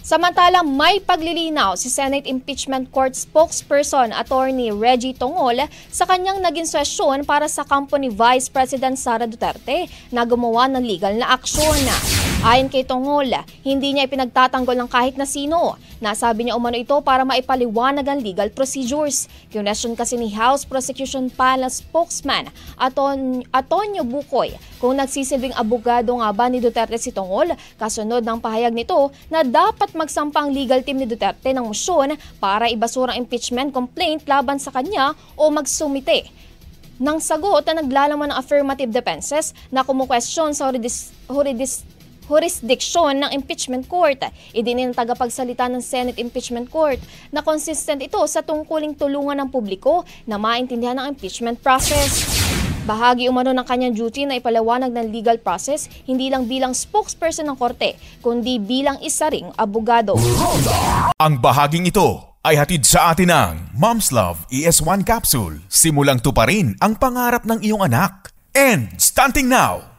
Samantalang may paglilinaw si Senate Impeachment Court spokesperson Attorney Reggie Tongol sa kanyang naging sesyon para sa kampo ni Vice President Sara Duterte na gumawa ng legal na aksyon. Ayon kay Tongol, hindi niya ipinagtatanggol ng kahit na sino. Nasabi niya umano ito para maipaliwanag ang legal procedures. Kinwestiyon kasi ni House Prosecution Panel spokesman Antonio Bucoy kung nagsisilbing abogado nga ba ni Duterte si Tongol kasunod ng pahayag nito na dapat magsampang legal team ni Duterte ng motion para ibasura ang impeachment complaint laban sa kanya o magsumite ng sagot na naglalaman ng affirmative defenses na kumukwestiyon sa jurisdiction ng impeachment court. Idinin ng tagapagsalita ng Senate Impeachment Court na consistent ito sa tungkuling tulungan ng publiko na maintindihan ang impeachment process. Bahagi umano ng kanyang duty na ipaliwanag ng legal process hindi lang bilang spokesperson ng korte, kundi bilang isa ring abogado. Ang bahaging ito ay hatid sa atin ng Mom's Love ES1 Capsule. Simulang tuparin ang pangarap ng iyong anak. And starting now!